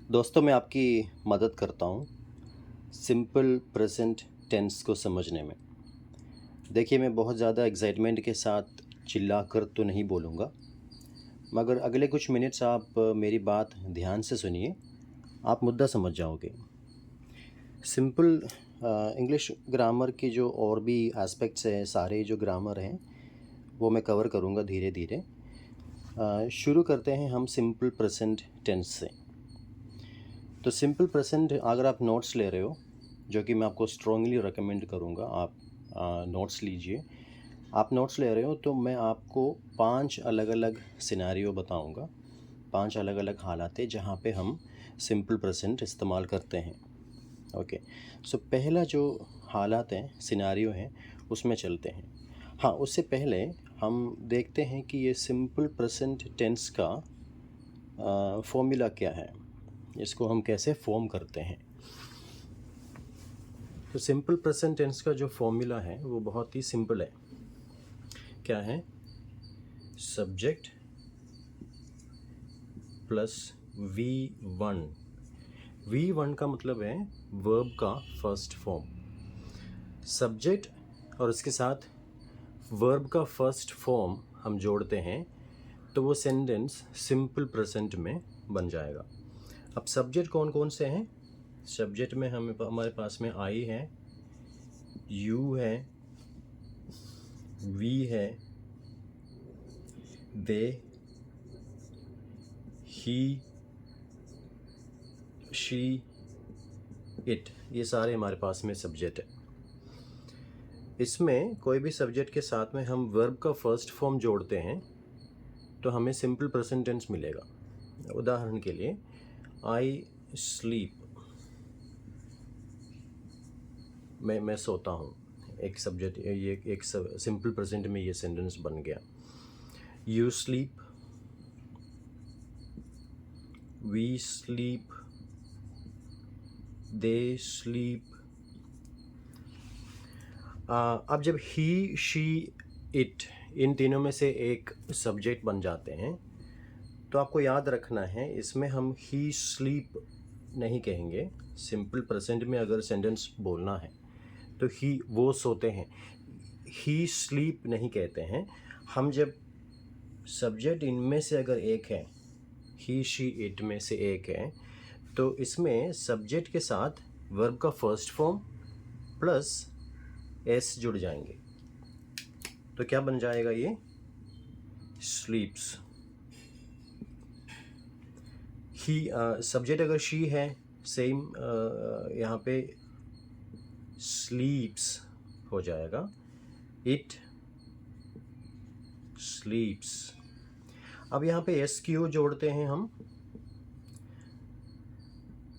दोस्तों, मैं आपकी मदद करता हूँ सिंपल प्रेजेंट टेंस को समझने में। देखिए, मैं बहुत ज़्यादा एक्साइटमेंट के साथ चिल्लाकर तो नहीं बोलूँगा, मगर अगले कुछ मिनट्स आप मेरी बात ध्यान से सुनिए, आप मुद्दा समझ जाओगे। सिंपल इंग्लिश ग्रामर की जो और भी एस्पेक्ट्स हैं, सारे जो ग्रामर हैं, वो मैं कवर करूँगा धीरे-धीरे। शुरू करते हैं हम सिंपल प्रेजेंट टेंस से। तो सिंपल प्रेजेंट अगर आप नोट्स ले रहे हो, जो कि मैं आपको स्ट्रांगली रिकमेंड करूँगा, आप नोट्स लीजिए। आप नोट्स ले रहे हो तो मैं आपको 5 अलग-अलग सिनेरियो बताऊँगा, 5 अलग-अलग हालात हैं जहाँ पे हम सिंपल प्रेजेंट इस्तेमाल करते हैं। ओके, सो पहला जो हालात हैं, सिनेरियो हैं, उसमें चलते हैं। हाँ, उससे पहले हम देखते हैं कि ये सिंपल प्रेजेंट टेंस का फॉर्मूला क्या है, इसको हम कैसे फॉर्म करते हैं। तो सिंपल प्रेजेंट टेंस का जो फॉर्मूला है वो बहुत ही सिंपल है। क्या है? Subject plus V1। V1 का मतलब है वर्ब का फर्स्ट फॉर्म। सब्जेक्ट और उसके साथ वर्ब का फर्स्ट फॉर्म हम जोड़ते हैं तो वो सेंटेंस सिंपल प्रेजेंट में बन जाएगा। अब सब्जेक्ट कौन कौन से हैं? सब्जेक्ट में हमारे पास में आई है, यू है, वी है, दे, ही, शी, इट, ये सारे हमारे पास में सब्जेक्ट है। इसमें कोई भी सब्जेक्ट के साथ में हम वर्ब का फर्स्ट फॉर्म जोड़ते हैं तो हमें सिंपल प्रेजेंट टेंस मिलेगा। उदाहरण के लिए, आई स्लीप, मैं सोता हूँ, एक सब्जेक्ट, ये एक सिंपल प्रेजेंट में ये सेंटेंस बन गया। You sleep, we sleep, they sleep. अब जब ही, शी, इट, इन तीनों में से एक सब्जेक्ट बन जाते हैं तो आपको याद रखना है, इसमें हम ही स्लीप नहीं कहेंगे। सिंपल प्रेजेंट में अगर सेंटेंस बोलना है तो ही, वो सोते हैं, ही स्लीप नहीं कहते हैं। हम जब सब्जेक्ट इनमें से अगर एक है, ही, शी, इट में से एक है, तो इसमें सब्जेक्ट के साथ वर्ब का फर्स्ट फॉर्म प्लस एस जुड़ जाएंगे तो क्या बन जाएगा? ये स्लीप्स। ही, सब्जेक्ट अगर शी है, सेम यहाँ पे स्लीप्स हो जाएगा, इट स्लीप्स। अब यहाँ पे एस क्यू जोड़ते हैं हम,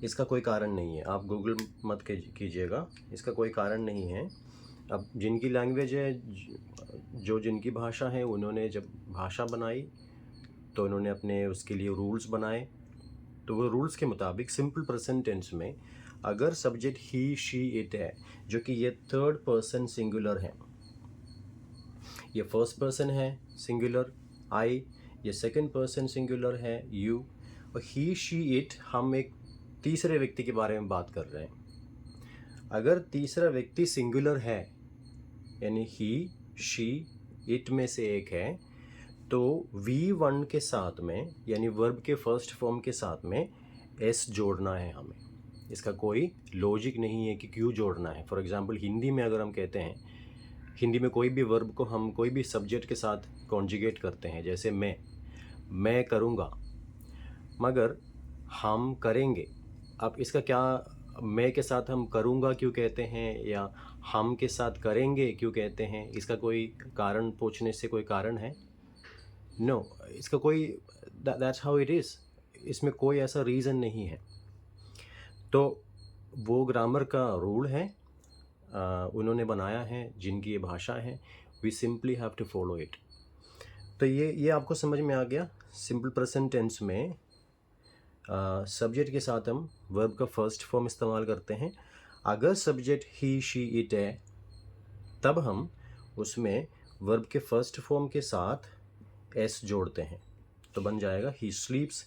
इसका कोई कारण नहीं है, आप गूगल मत कीजिएगा, इसका कोई कारण नहीं है। अब जिनकी लैंग्वेज है, जो जिनकी भाषा है, उन्होंने जब भाषा बनाई तो उन्होंने अपने उसके लिए रूल्स बनाए, तो वो रूल्स के मुताबिक सिंपल प्रेजेंट टेंस में अगर सब्जेक्ट ही, शी, इट है, जो कि ये थर्ड पर्सन सिंगुलर है, ये फर्स्ट पर्सन है सिंगुलर आई, ये सेकंड पर्सन सिंगुलर है यू, और ही, शी, इट हम एक तीसरे व्यक्ति के बारे में बात कर रहे हैं। अगर तीसरा व्यक्ति सिंगुलर है, यानी ही, शी, इट में से एक है, तो V1 के साथ में, यानी वर्ब के फर्स्ट फॉर्म के साथ में एस जोड़ना है हमें। इसका कोई लॉजिक नहीं है कि क्यों जोड़ना है। फॉर एग्जांपल, हिंदी में अगर हम कहते हैं, हिंदी में कोई भी वर्ब को हम कोई भी सब्जेक्ट के साथ कॉन्जुगेट करते हैं, जैसे मैं करूँगा, मगर हम करेंगे। अब इसका क्या, मैं के साथ हम करूँगा क्यों कहते हैं या हम के साथ करेंगे क्यों कहते हैं? इसका कोई कारण पूछने से कोई कारण है? नो, इसका कोई, दैट्स हाउ इट इज़, इसमें कोई ऐसा रीज़न नहीं है। तो वो ग्रामर का रूल है, उन्होंने बनाया है, जिनकी ये भाषा है, we simply have to follow it. तो ये आपको समझ में आ गया। सिंपल प्रेजेंट टेंस में सब्जेक्ट के साथ हम वर्ब का फर्स्ट फॉर्म इस्तेमाल करते हैं। अगर सब्जेक्ट ही, शी, इट है, तब हम उसमें वर्ब के फर्स्ट फॉर्म के साथ एस जोड़ते हैं तो बन जाएगा ही स्लीप्स,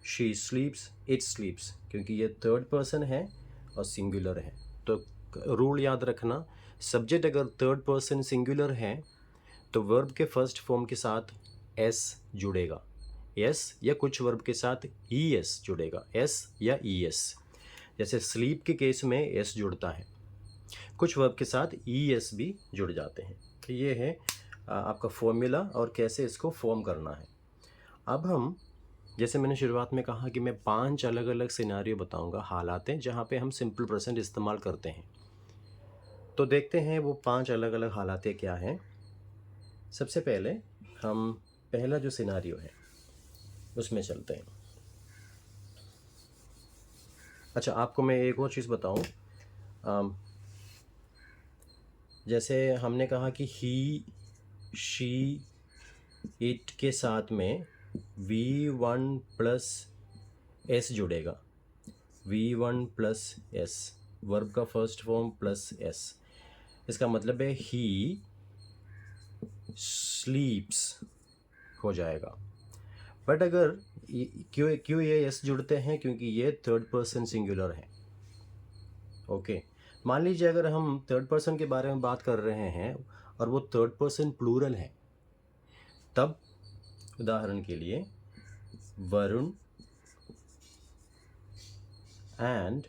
शी स्लीप्स, इट स्लीप्स, क्योंकि ये थर्ड पर्सन है और सिंगुलर है। तो रूल याद रखना, सब्जेक्ट अगर थर्ड पर्सन सिंगुलर है तो वर्ब के फर्स्ट फॉर्म के साथ एस जुड़ेगा, एस या कुछ वर्ब के साथ ई एस जुड़ेगा, एस या ई एस। जैसे स्लीप के केस में एस जुड़ता है, कुछ वर्ब के साथ ई एस भी जुड़ जाते हैं। तो ये है आपका फॉर्मूला और कैसे इसको फॉर्म करना है। अब हम, जैसे मैंने शुरुआत में कहा कि मैं 5 अलग अलग सिनारियो बताऊंगा, हालात हैं जहाँ पे हम सिंपल प्रेजेंट इस्तेमाल करते हैं। तो देखते हैं वो 5 अलग अलग हालातें क्या हैं। सबसे पहले हम पहला जो सिनारियो है उसमें चलते हैं। अच्छा, आपको मैं एक और चीज़ बताऊं, जैसे हमने कहा कि ही, शी, इट के साथ में V1 प्लस एस जुड़ेगा, V1 प्लस एस, वर्ब का फर्स्ट फॉर्म प्लस एस। इसका मतलब है ही स्लीप्स हो जाएगा। बट अगर क्यों क्यों ये एस जुड़ते हैं, क्योंकि ये थर्ड पर्सन सिंगुलर है। ओके, मान लीजिए अगर हम थर्ड पर्सन के बारे में बात कर रहे हैं और वो थर्ड पर्सन प्लूरल है, तब उदाहरण के लिए वरुण एंड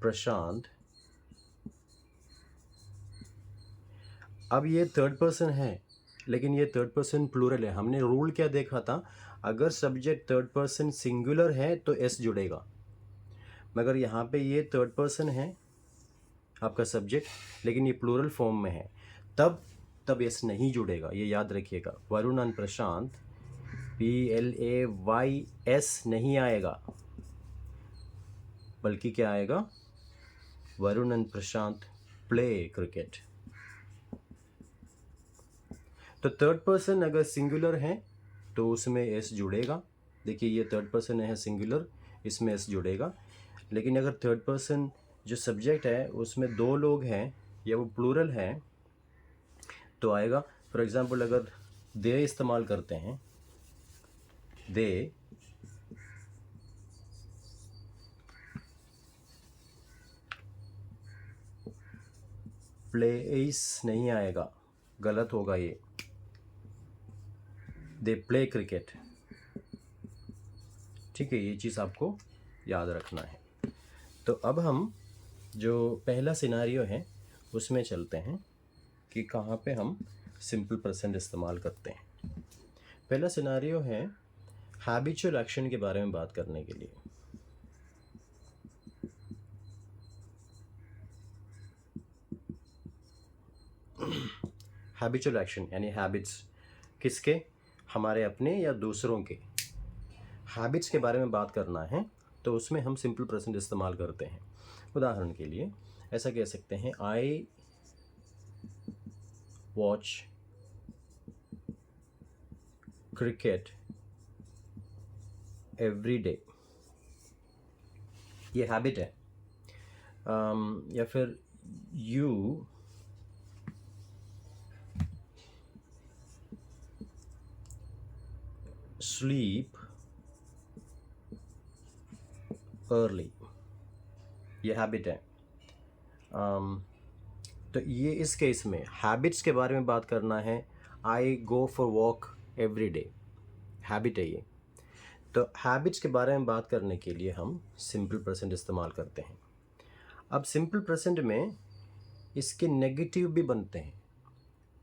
प्रशांत। अब ये थर्ड पर्सन है लेकिन ये थर्ड पर्सन प्लूरल है। हमने रूल क्या देखा था, अगर सब्जेक्ट थर्ड पर्सन सिंगुलर है तो एस जुड़ेगा, मगर यहाँ पे ये थर्ड पर्सन है आपका सब्जेक्ट, लेकिन ये प्लूरल फॉर्म में है, तब एस नहीं जुड़ेगा, ये याद रखिएगा। वरुण एंड प्रशांत, PLAYS नहीं आएगा, बल्कि क्या आएगा, Varun and Prashant play cricket. तो थर्ड पर्सन अगर सिंगुलर है तो उसमें एस जुड़ेगा। देखिए ये थर्ड पर्सन है सिंगुलर, इसमें एस जुड़ेगा। लेकिन अगर थर्ड पर्सन जो सब्जेक्ट है उसमें 2 लोग हैं या वो प्लूरल है तो आएगा। फॉर एग्जांपल अगर दे इस्तेमाल करते हैं, दे प्लेस नहीं आएगा, गलत होगा ये, दे प्ले क्रिकेट। ठीक है, ये चीज़ आपको याद रखना है। तो अब हम जो पहला सिनारियो है उसमें चलते हैं कि कहाँ पे हम सिंपल प्रेजेंट इस्तेमाल करते हैं। पहला सिनारियो है हैबिचुअल एक्शन के बारे में बात करने के लिए। हैबिचुअल एक्शन यानी हैबिट्स, किसके, हमारे अपने या दूसरों के। हैबिट्स के बारे में बात करना है तो उसमें हम सिंपल प्रेजेंट इस्तेमाल करते हैं। उदाहरण के लिए ऐसा कह सकते हैं, I watch cricket every day, ये हैबिट है। या फिर यू स्लीप अर्ली, ये हैबिट है। तो ये इस केस में हैबिट्स के बारे में बात करना है। I go for walk every day, habit है ये। तो हैबिट्स के बारे में बात करने के लिए हम सिंपल प्रेजेंट इस्तेमाल करते हैं। अब सिंपल प्रेजेंट में इसके नेगेटिव भी बनते हैं।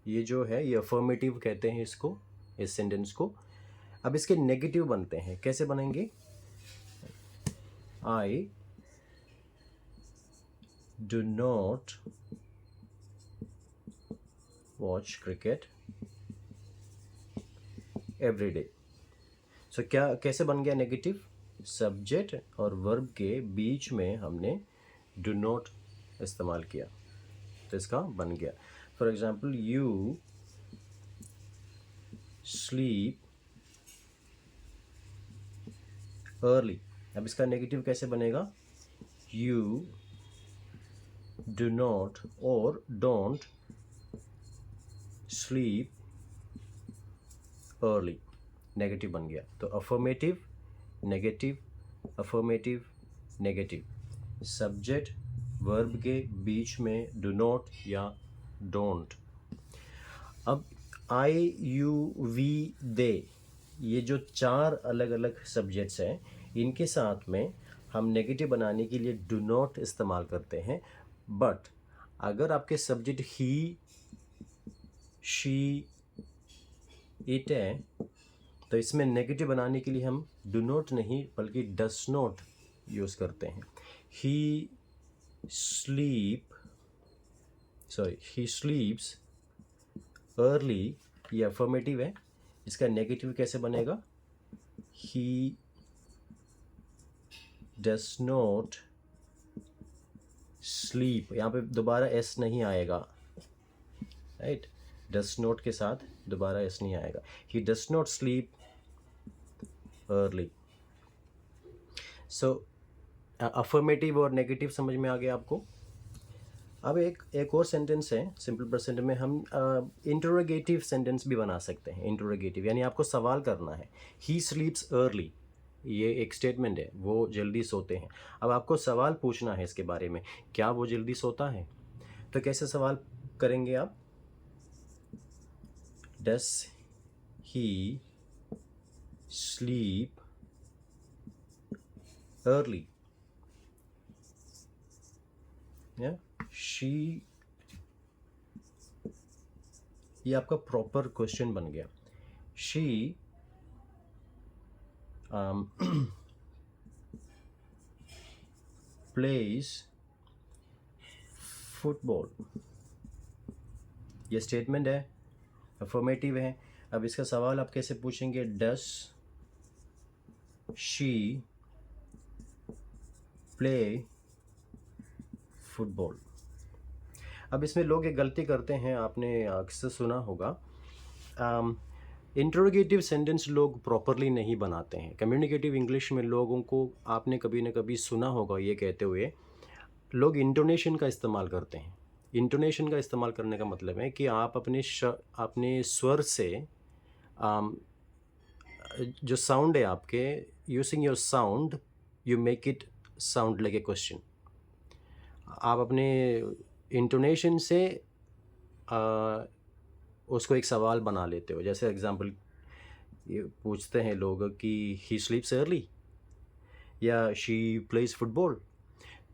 ये जो है ये अफर्मेटिव कहते हैं इसको, इस सेंटेंस को। अब इसके नेगेटिव बनते हैं, कैसे बनेंगे, I do not watch cricket every day. So क्या कैसे बन गया नेगेटिव, सब्जेक्ट और वर्ब के बीच में हमने डू नॉट इस्तेमाल किया तो इसका बन गया। For example you sleep early, अब इसका नेगेटिव कैसे बनेगा, यू डू नॉट और डोंट स्लीप अर्ली, नेगेटिव बन गया। तो affirmative, negative, affirmative, negative. Subject verb के बीच में डू नॉट या डोंट। अब आई, यू, वी, दे, ये जो 4 अलग अलग सब्जेक्ट्स हैं, इनके साथ में हम नेगेटिव बनाने के लिए डू नॉट इस्तेमाल करते हैं। बट अगर आपके सब्जेक्ट ही, शी, इट है, तो इसमें नेगेटिव बनाने के लिए हम डू नॉट नहीं बल्कि डस नॉट यूज़ करते हैं। ही स्लीप्स अर्ली, ये अफर्मेटिव है, इसका नेगेटिव कैसे बनेगा? ही डस नॉट स्लीप, यहाँ पे दोबारा एस नहीं आएगा, राइट? डस नॉट के साथ दोबारा एस नहीं आएगा। He does not sleep early. So affirmative और नेगेटिव समझ में आ गया आपको। अब एक और सेंटेंस है सिंपल प्रेजेंट में, हम इंटरोगेटिव सेंटेंस भी बना सकते हैं। इंटरोगेटिव यानी आपको सवाल करना है। ही स्लीप्स अर्ली, ये एक स्टेटमेंट है, वो जल्दी सोते हैं। अब आपको सवाल पूछना है इसके बारे में, क्या वो जल्दी सोता है? तो कैसे सवाल करेंगे आप? डस ही स्लीप अर्ली, या शी, ये आपका प्रॉपर क्वेश्चन बन गया। शी प्लेज फुटबॉल, ये स्टेटमेंट है, अफर्मेटिव है। अब इसका सवाल आप कैसे पूछेंगे? डस शी प्ले फुटबॉल। अब इसमें लोग एक गलती करते हैं, आपने अक्सर सुना होगा, इंटरोगेटिव सेंटेंस लोग प्रॉपरली नहीं बनाते हैं। कम्युनिकेटिव इंग्लिश में लोगों को आपने कभी ना कभी सुना होगा ये कहते हुए, लोग इंटोनेशन का इस्तेमाल करते हैं। इंटोनेशन का इस्तेमाल करने का मतलब है कि आप अपने स्वर से जो साउंड है आपके, using your sound you make it sound like a question. आप अपने इंटोनेशन से उसको एक सवाल बना लेते हो। जैसे एग्जांपल ये पूछते हैं लोग कि ही स्लीप्स अर्ली या शी प्लेज फुटबॉल,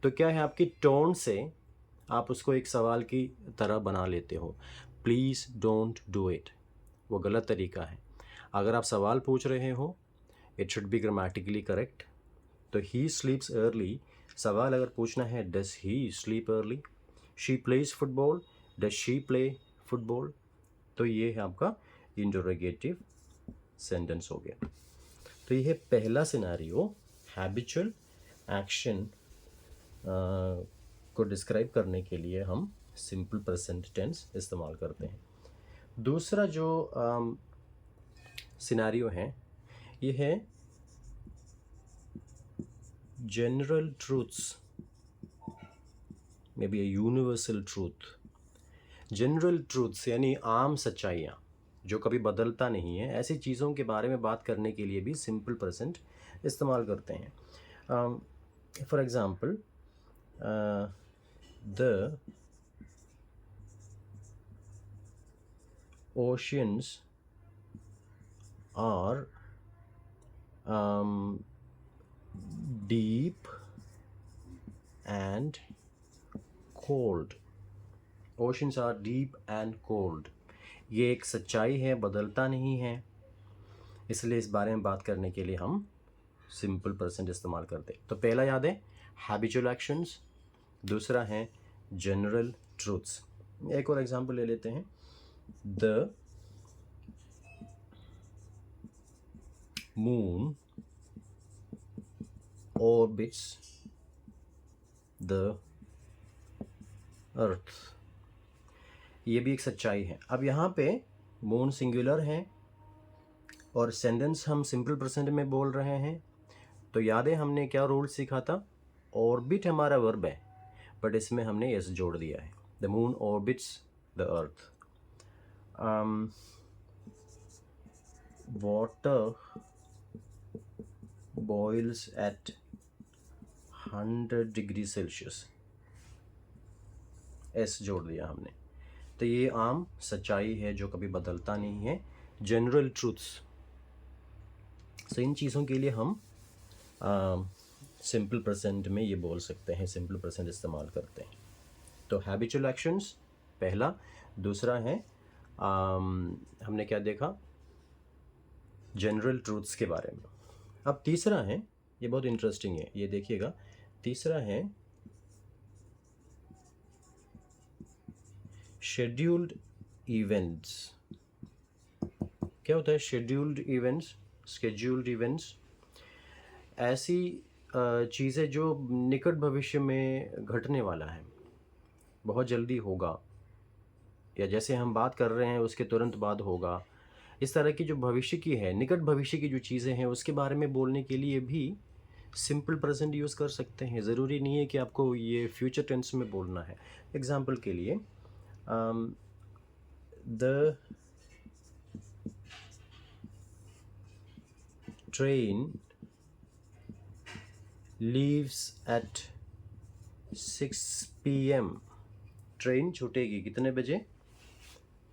तो क्या है, आपकी टोन से आप उसको एक सवाल की तरह बना लेते हो। प्लीज़ डोंट डू इट, वो गलत तरीका है। अगर आप सवाल पूछ रहे हो, it should be grammatically correct. तो ही स्लीप्स अर्ली, सवाल अगर पूछना है does he sleep early, she plays football, does she play football, तो ये है आपका इंटरोगेटिव सेंटेंस हो गया। तो ये है पहला सिनेरियो, हैबिचुअल एक्शन को डिस्क्राइब करने के लिए हम सिंपल प्रेजेंट टेंस इस्तेमाल करते हैं। दूसरा जो सिनेरियो है, ये है general truths, may be a universal truth. General truths यानी आम सच्चाइयाँ जो कभी बदलता नहीं है, ऐसी चीज़ों के बारे में बात करने के लिए भी सिंपल प्रेजेंट इस्तेमाल करते हैं। For example, the oceans are deep and cold. Oceans are deep and cold. ये एक सच्चाई है, बदलता नहीं है, इसलिए इस बारे में बात करने के लिए हम सिंपल प्रेजेंट इस्तेमाल करते हैं। तो पहला याद है हैबिचुअल एक्शंस, दूसरा है जनरल ट्रूथ्स। एक और एग्जांपल ले लेते हैं, the moon orbits the earth, ये भी एक सच्चाई है। अब यहाँ पे मून सिंगुलर है और सेंटेंस हम सिंपल प्रेजेंट में बोल रहे हैं, तो याद है हमने क्या रूल सीखा था? ऑर्बिट हमारा वर्ब है, बट इसमें हमने एस जोड़ दिया है। The moon orbits the earth. water boils at 100 degree Celsius, S जोड़ दिया हमने। तो ये आम सच्चाई है जो कभी बदलता नहीं है, जनरल ट्रूथ्स। सो इन चीज़ों के लिए हम सिंपल प्रेजेंट में ये बोल सकते हैं, सिंपल प्रेजेंट इस्तेमाल करते हैं। तो हैबिचुअल एक्शंस पहला, दूसरा है हमने क्या देखा, जनरल ट्रूथ्स के बारे में। अब तीसरा है, ये बहुत इंटरेस्टिंग है, ये देखिएगा, तीसरा है शेड्यूल्ड इवेंट्स। क्या होता है शेड्यूल्ड इवेंट्स? स्केड्यूल्ड इवेंट्स ऐसी चीज़ें जो निकट भविष्य में घटने वाला है, बहुत जल्दी होगा, या जैसे हम बात कर रहे हैं उसके तुरंत बाद होगा, इस तरह की जो भविष्य की है, निकट भविष्य की जो चीज़ें हैं उसके बारे में बोलने के लिए भी सिंपल प्रेजेंट यूज़ कर सकते हैं। ज़रूरी नहीं है कि आपको ये फ्यूचर टेंस में बोलना है। एग्जाम्पल के लिए the train leaves at 6 PM। Train छूटेगी कितने बजे?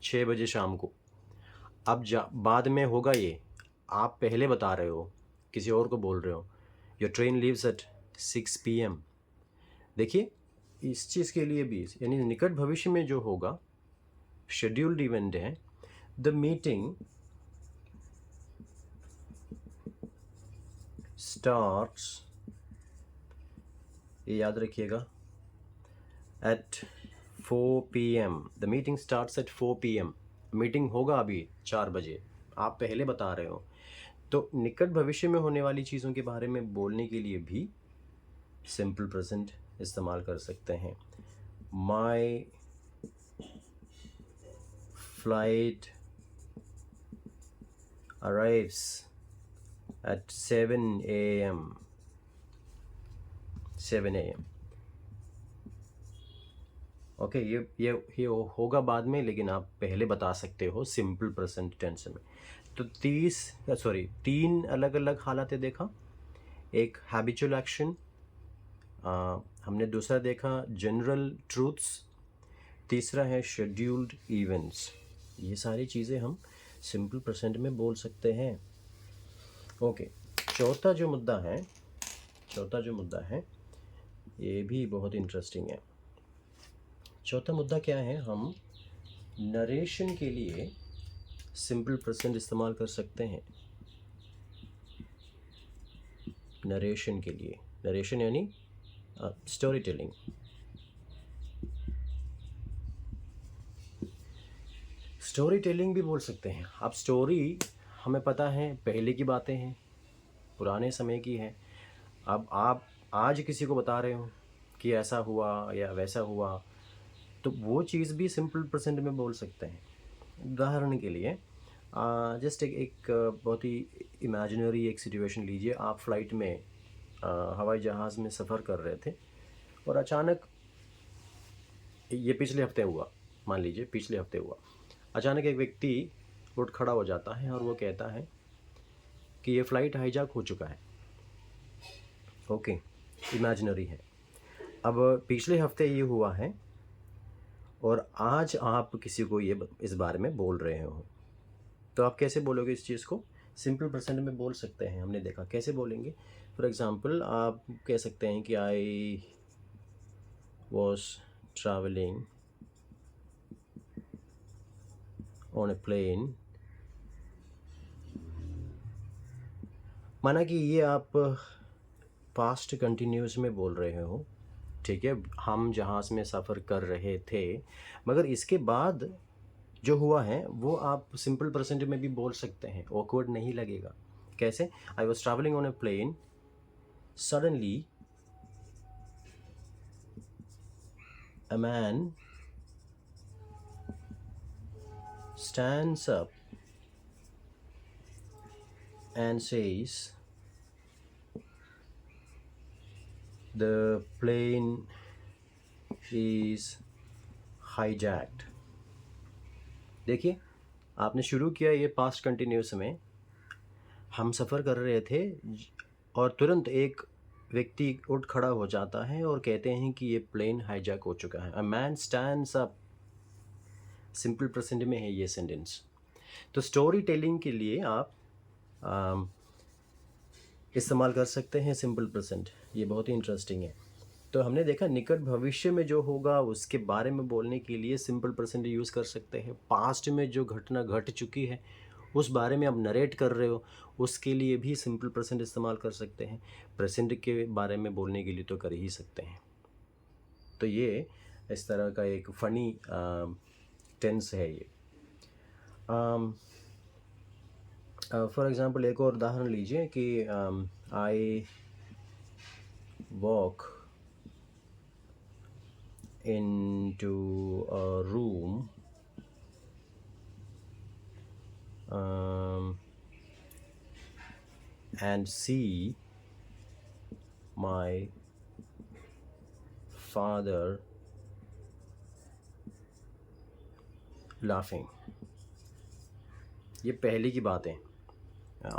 6 बजे शाम को। अब बाद में होगा ये, आप पहले बता रहे हो, किसी और को बोल रहे हो, your train leaves at 6 PM। देखिए इस चीज़ के लिए भी, यानी निकट भविष्य में जो होगा, शेड्यूल्ड इवेंट है। द मीटिंग स्टार्ट्स, ये याद रखिएगा, at 4 PM। The meeting starts at 4 PM। Meeting होगा अभी 4 बजे, आप पहले बता रहे हो। तो निकट भविष्य में होने वाली चीज़ों के बारे में बोलने के लिए भी सिंपल प्रेजेंट इस्तेमाल कर सकते हैं। My flight arrives eight 7 AM। 7 AM। Okay, ये होगा बाद में, लेकिन आप पहले बता सकते हो सिंपल प्रेजेंट टेंस में। तो 3 अलग अलग हालातें देखा। एक हैबिचुअल एक्शन, हमने दूसरा देखा जनरल ट्रूथ्स, तीसरा है शेड्यूल्ड इवेंट्स। ये सारी चीज़ें हम सिंपल प्रेजेंट में बोल सकते हैं। ओके, चौथा जो मुद्दा है ये भी बहुत इंटरेस्टिंग है। चौथा मुद्दा क्या है? हम नरेशन के लिए सिंपल प्रेजेंट इस्तेमाल कर सकते हैं। नरेशन के लिए, नरेशन यानी स्टोरी टेलिंग। स्टोरी टेलिंग भी बोल सकते हैं। अब स्टोरी हमें पता है पहले की बातें हैं, पुराने समय की है। अब आप आज किसी को बता रहे हो कि ऐसा हुआ या वैसा हुआ, तो वो चीज़ भी सिंपल प्रेजेंट में बोल सकते हैं। उदाहरण के लिए जस्ट एक बहुत ही इमेजिनरी एक सिचुएशन लीजिए। आप फ्लाइट में हवाई जहाज़ में सफ़र कर रहे थे और अचानक, ये पिछले हफ्ते हुआ, मान लीजिए पिछले हफ्ते हुआ, अचानक एक व्यक्ति उठ खड़ा हो जाता है और वो कहता है कि ये फ़्लाइट हाईजैक हो चुका है। ओके, इमेजिनरी है। अब पिछले हफ्ते ये हुआ है और आज आप किसी को ये इस बारे में बोल रहे हो, तो आप कैसे बोलोगे इस चीज़ को? सिंपल प्रेजेंट में बोल सकते हैं। हमने देखा कैसे बोलेंगे। फॉर एग्ज़ाम्पल आप कह सकते हैं कि I was travelling on a plane. माना कि ये आप पास्ट कंटिन्यूस में बोल रहे हो, ठीक है, हम जहाज़ में सफ़र कर रहे थे, मगर इसके बाद जो हुआ है वो आप सिंपल प्रेजेंट में भी बोल सकते हैं, ऑकवर्ड नहीं लगेगा। कैसे? I was travelling on a plane, suddenly a man stands up and says the plane is hijacked। देखिए आपने शुरू किया ये पास्ट कंटिन्यूस में, हम सफ़र कर रहे थे और तुरंत एक व्यक्ति उठ खड़ा हो जाता है और कहते हैं कि ये प्लेन हाईजैक हो चुका है। A man stands up, simple present में है ये सेंटेंस। तो स्टोरी टेलिंग के लिए आप इस्तेमाल कर सकते हैं सिंपल प्रेजेंट। ये बहुत ही इंटरेस्टिंग है। तो हमने देखा निकट भविष्य में जो होगा उसके बारे में बोलने के लिए सिंपल प्रेजेंट यूज़ कर सकते हैं। पास्ट में जो घटना घट चुकी है उस बारे में आप नरेट कर रहे हो, उसके लिए भी सिंपल प्रेजेंट इस्तेमाल कर सकते हैं। प्रेजेंट के बारे में बोलने के लिए तो कर ही सकते हैं। तो ये इस तरह का एक फ़नी टेंस है ये। फॉर एग्ज़ाम्पल एक और उदाहरण लीजिए कि I walk into a room and see my father laughing। ये पहले की बात है।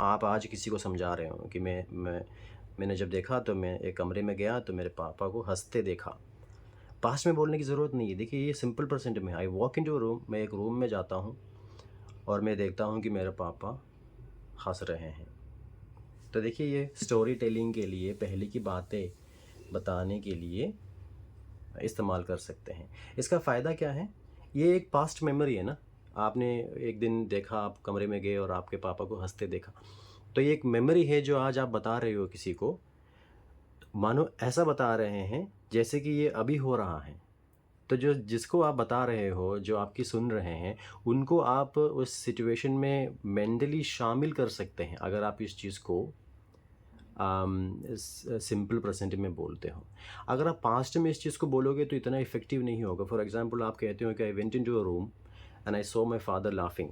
आप आज किसी को समझा रहे हो कि मैंने जब देखा तो मैं एक कमरे में गया तो मेरे पापा को हंसते देखा। पास्ट में बोलने की ज़रूरत नहीं है। देखिए ये सिंपल प्रेजेंट में, I walk into a room, मैं एक रूम में जाता हूँ और मैं देखता हूँ कि मेरे पापा हंस रहे हैं। तो देखिए ये स्टोरी टेलिंग के लिए, पहले की बातें बताने के लिए इस्तेमाल कर सकते हैं। इसका फ़ायदा क्या है? ये एक पास्ट मेमोरी है ना। आपने एक दिन देखा, आप कमरे में गए और आपके पापा को हंसते देखा, तो ये एक मेमोरी है जो आज आप बता रहे हो किसी को। मानो ऐसा बता रहे हैं जैसे कि ये अभी हो रहा है। तो जो जिसको आप बता रहे हो, जो आपकी सुन रहे हैं, उनको आप उस सिचुएशन में मेंटली शामिल कर सकते हैं अगर आप इस चीज़ को सिंपल प्रेजेंट में बोलते हो। अगर आप पास्ट में इस चीज़ को बोलोगे तो इतना इफ़ेक्टिव नहीं होगा। फॉर एग्जांपल आप कहते हो कि I went into a room and I saw my father laughing,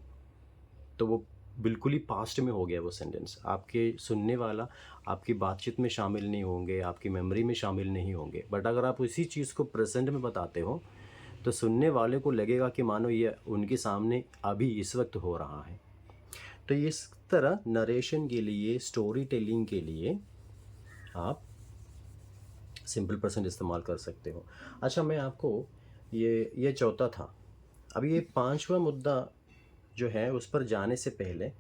तो वो बिल्कुल ही पास्ट में हो गया वो सेंटेंस। आपके सुनने वाला आपकी बातचीत में शामिल नहीं होंगे, आपकी मेमोरी में शामिल नहीं होंगे। बट अगर आप उसी चीज़ को प्रेजेंट में बताते हो तो सुनने वाले को लगेगा कि मानो ये उनके सामने अभी इस वक्त हो रहा है। तो इस तरह नरेशन के लिए, स्टोरी टेलिंग के लिए आप सिंपल प्रेजेंट इस्तेमाल कर सकते हो। अच्छा, मैं आपको ये चौथा था। अब ये पांचवा मुद्दा जो है उस पर जाने से पहले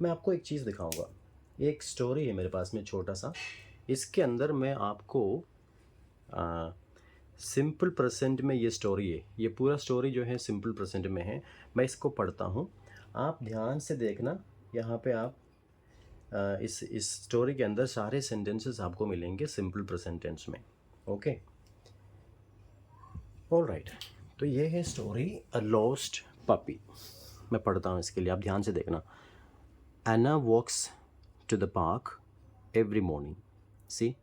मैं आपको एक चीज़ दिखाऊंगा। एक स्टोरी है मेरे पास में छोटा सा, इसके अंदर मैं आपको सिंपल प्रेजेंट में ये स्टोरी है। ये पूरा स्टोरी जो है सिंपल प्रेजेंट में है। मैं इसको पढ़ता हूँ, आप ध्यान से देखना। यहाँ पे आप इस स्टोरी के अंदर सारे सेंटेंसेस आपको मिलेंगे सिंपल प्रेजेंट टेंस में। Okay, alright. तो ये है स्टोरी अ लॉस्ट पपी। मैं पढ़ता हूँ इसके लिए, आप ध्यान से देखना। Anna walks to the park every morning. See,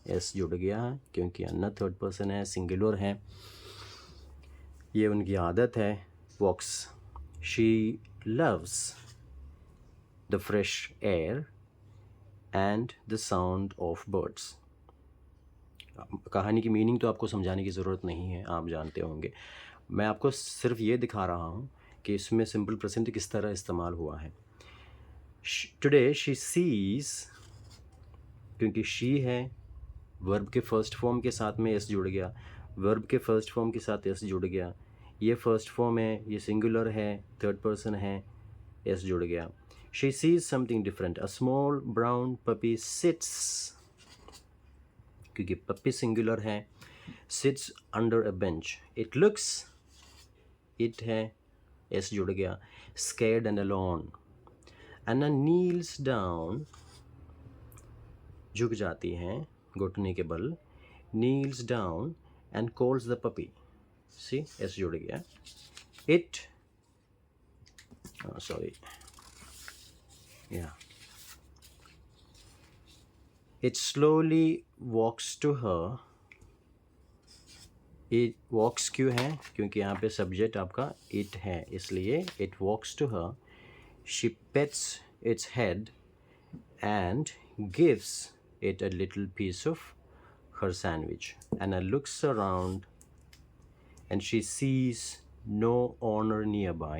S जुड़ गया है क्योंकि अन्ना थर्ड पर्सन है, सिंगुलर है। ये उनकी आदत है, walks. She loves the fresh air and the sound of birds. कहानी की मीनिंग तो आपको समझाने की ज़रूरत नहीं है, आप जानते होंगे। मैं आपको सिर्फ ये दिखा रहा हूँ कि इसमें सिंपल प्रेजेंट किस तरह इस्तेमाल हुआ है। टुडे शी सीज, क्योंकि शी है, वर्ब के फर्स्ट फॉर्म के साथ में एस जुड़ गया, वर्ब के फर्स्ट फॉर्म के साथ एस जुड़ गया। ये फर्स्ट फॉर्म है, ये सिंगुलर है, थर्ड पर्सन है, एस जुड़ गया। She sees something different, a small brown puppy sits, क्योंकि पपी सिंगुलर है, sits under a bench. It looks, it है, एस जुड़ गया, scared and alone. And kneels down, झुक जाती हैं घुटने के बल, kneels down and calls the puppy. See, S जुड़ गया। इट, सॉरी, या, it slowly walks to her. It walks क्यों है? क्योंकि यहाँ पे सब्जेक्ट आपका इट है, इसलिए it walks to her. She pets its head and gives it a little piece of her sandwich. Anna looks around and she sees no owner nearby.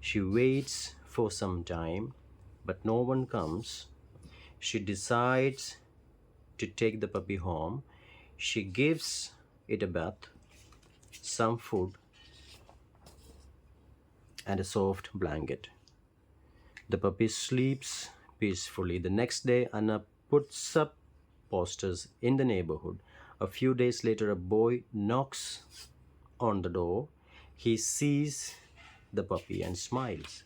She waits for some time, but no one comes. She decides to take the puppy home. She gives it a bath, some food, and a soft blanket. The puppy sleeps peacefully. The next day, Anna puts up posters in the neighborhood. A few days later, a boy knocks on the door. He sees the puppy and smiles.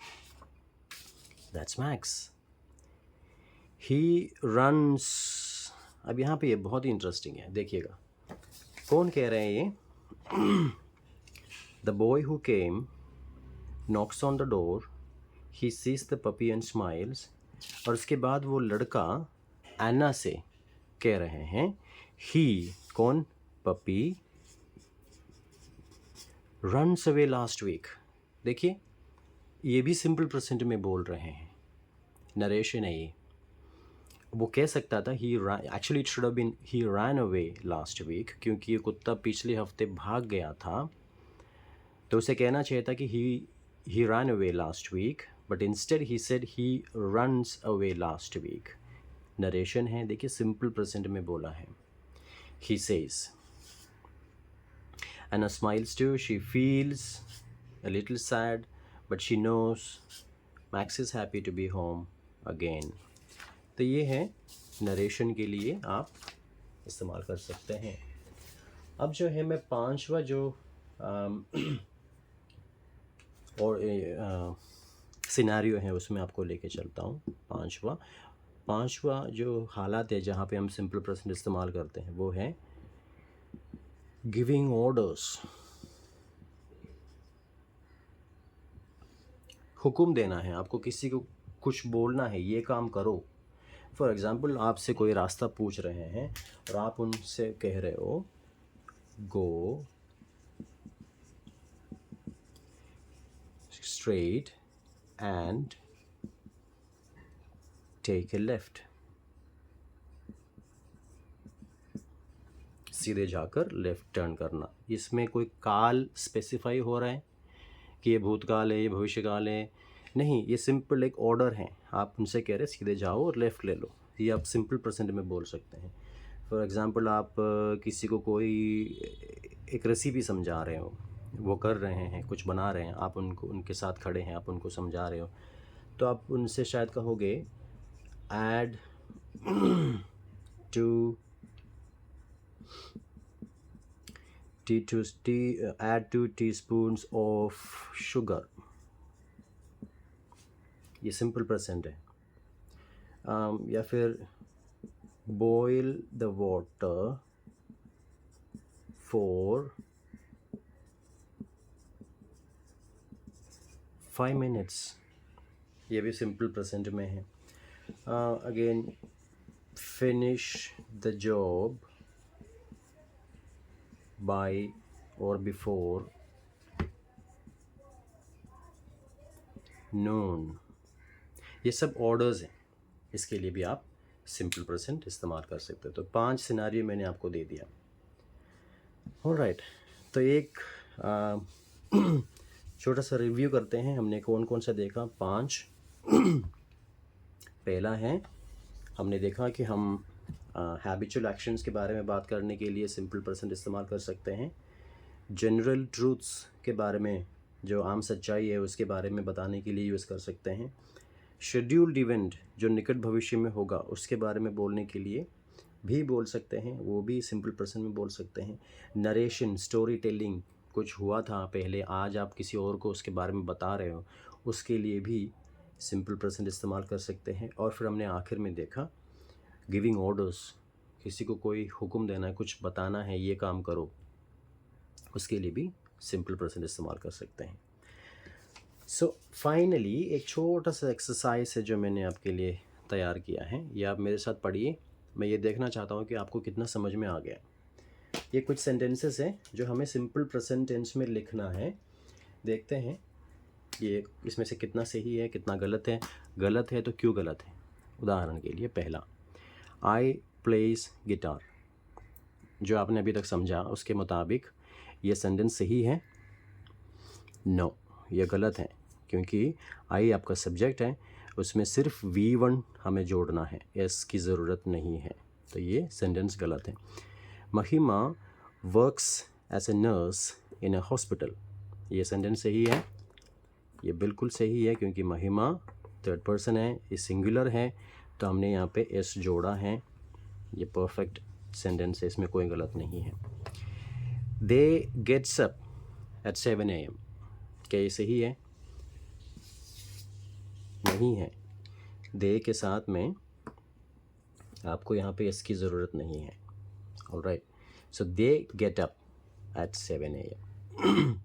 That's Max. He runs. अब यहाँ पे ये बहुत ही interesting है, देखिएगा कौन कह रहे हैं ये. The boy who came knocks on the door. He sees the puppy and smiles. और उसके बाद वो लड़का एना से कह रहे हैं he कौन puppy runs away last week. देखिए ये भी सिंपल प्रेजेंट में बोल रहे हैं, नरेशन है ये. वो कह सकता था he actually it should have been he ran away last week, क्योंकि ये कुत्ता पिछले हफ्ते भाग गया था, तो उसे कहना चाहिए था कि he ran away last week, but instead he said he runs away last week. Narration है, देखिए सिंपल प्रेजेंट में बोला है. He says Anna smiles too. She feels a little sad, but she knows Max is happy to be home again. तो ये है narration के लिए आप इस्तेमाल कर सकते हैं. अब जो है मैं पांचवा जो और सिनेरियो है उसमें आपको लेके चलता हूँ. पांचवा जो हालात है जहाँ पे हम सिंपल प्रेजेंट इस्तेमाल करते हैं वो है गिविंग ऑर्डर्स. हुक्म देना है आपको, किसी को कुछ बोलना है, ये काम करो. फॉर एग्ज़ाम्पल आपसे कोई रास्ता पूछ रहे हैं और आप उनसे कह रहे हो go straight and take a left. सीधे जाकर लेफ़्ट टर्न करना. इसमें कोई काल स्पेसिफाई हो रहा है कि ये भूतकाल है, ये भविष्यकाल है, नहीं, ये सिंपल एक ऑर्डर है. आप उनसे कह रहे सीधे जाओ और लेफ़्ट ले लो. ये आप सिंपल प्रेजेंट में बोल सकते हैं. फॉर एग्ज़ाम्पल आप किसी को कोई एक रेसिपी समझा रहे हो, वो कर रहे हैं, कुछ बना रहे हैं, आप उनके साथ खड़े हैं, आप उनको समझा रहे हो, तो आप उनसे शायद कहोगे add add 2 teaspoons of sugar. ये सिंपल प्रेजेंट है. या फिर boil the water for 5 minutes. ये भी सिंपल प्रेजेंट में है. Again finish the job by or before noon. ये सब ऑर्डर्स हैं, इसके लिए भी आप सिंपल प्रेजेंट इस्तेमाल कर सकते हो. तो 5 सिनेरियो मैंने आपको दे दिया. ऑलराइट, तो एक छोटा सा रिव्यू करते हैं. हमने कौन कौन सा देखा? 5. पहला है, हमने देखा कि हम हैबिचुअल एक्शंस के बारे में बात करने के लिए सिंपल प्रेजेंट इस्तेमाल कर सकते हैं. जनरल ट्रूथ्स के बारे में, जो आम सच्चाई है उसके बारे में बताने के लिए यूज़ कर सकते हैं. शेड्यूल्ड इवेंट जो निकट भविष्य में होगा उसके बारे में बोलने के लिए भी बोल सकते हैं, वो भी सिंपल प्रेजेंट में बोल सकते हैं. नरेशन, स्टोरी टेलिंग, कुछ हुआ था पहले, आज आप किसी और को उसके बारे में बता रहे हो, उसके लिए भी सिंपल प्रेजेंट इस्तेमाल कर सकते हैं. और फिर हमने आखिर में देखा गिविंग ऑर्डर्स, किसी को कोई हुक्म देना है, कुछ बताना है, ये काम करो, उसके लिए भी सिंपल प्रेजेंट इस्तेमाल कर सकते हैं. सो फाइनली एक छोटा सा एक्सरसाइज है जो मैंने आपके लिए तैयार किया है, ये आप मेरे साथ पढ़िए. मैं ये देखना चाहता हूँ कि आपको कितना समझ में आ गया. ये कुछ सेंटेंसेस हैं जो हमें सिंपल प्रेजेंट टेंस में लिखना है. देखते हैं ये इसमें से कितना सही है, कितना गलत है. गलत है तो क्यों गलत है? उदाहरण के लिए पहला, आई प्लेस गिटार, जो आपने अभी तक समझा उसके मुताबिक ये सेंटेंस सही है? नो, ये गलत है, क्योंकि आई आपका सब्जेक्ट है उसमें सिर्फ V1 हमें जोड़ना है, एस की ज़रूरत नहीं है, तो ये सेंटेंस गलत है। Mahima works as a nurse in a hospital, ये सेंटेंस सही है, ये बिल्कुल सही है क्योंकि महिमा थर्ड पर्सन है, ये सिंगुलर है, तो हमने यहाँ पे एस जोड़ा है, ये परफेक्ट सेंटेंस है, इसमें कोई गलत नहीं है। They gets up at 7 AM, क्या ये सही है? नहीं है। दे के साथ में आपको यहाँ पे एस की ज़रूरत नहीं है। Alright, so they get up at 7 AM,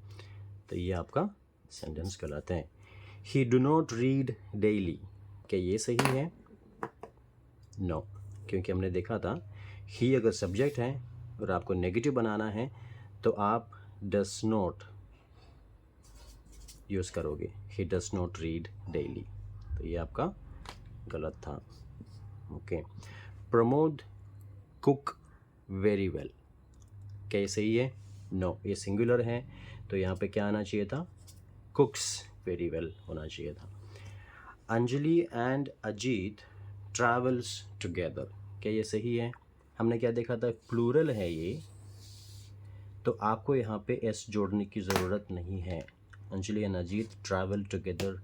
तो ये आपका सेंटेंस गलत है। ही डू नॉट रीड डेली, क्या ये सही है? नो, क्योंकि हमने देखा था ही अगर सब्जेक्ट है और आपको नेगेटिव बनाना है तो आप डस नॉट यूज़ करोगे, ही डस नॉट रीड डेली, तो ये आपका गलत था। Okay, Pramod cook very well, क्या ये सही है? नो, ये सिंगुलर है, तो यहाँ पे क्या आना चाहिए था? कुक्स वेरी वेल होना चाहिए था। Anjali and Ajit travels together, क्या ये सही है? हमने क्या देखा था? प्लूरल है ये, तो आपको यहाँ पे एस जोड़ने की ज़रूरत नहीं है। Anjali and Ajit travel together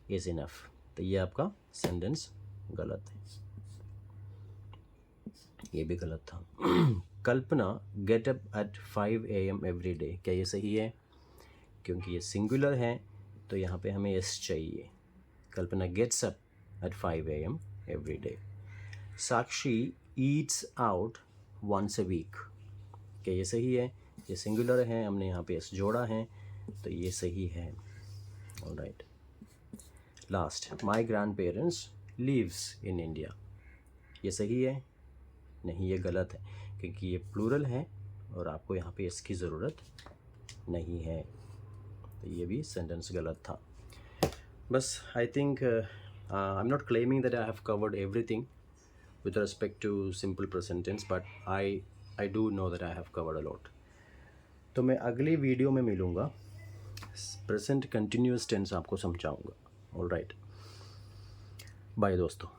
is enough, तो ये आपका सेंटेंस गलत है, ये भी गलत था। Kalpana get up at 5 AM every day, क्या ये सही है? क्योंकि ये सिंगुलर है, तो यहाँ पे हमें एस चाहिए। Kalpana gets up at 5 AM every day. Sakshi eats out once a week, क्या ये सही है? ये सिंगुलर है, हमने यहाँ पे एस जोड़ा है, तो ये सही है। Alright, last, my grandparents lives in India, ये सही है? नहीं, ये गलत है क्योंकि ये प्लूरल है और आपको यहाँ पे इसकी ज़रूरत नहीं है, तो ये भी सेंटेंस गलत था। बस I think I am not claiming that I have covered everything with respect to simple present tense, but I do know that I have covered a lot. तो मैं अगली वीडियो में मिलूँगा, प्रेजेंट कंटिन्यूस टेंस आपको समझाऊँगा। Alright, bye दोस्तों।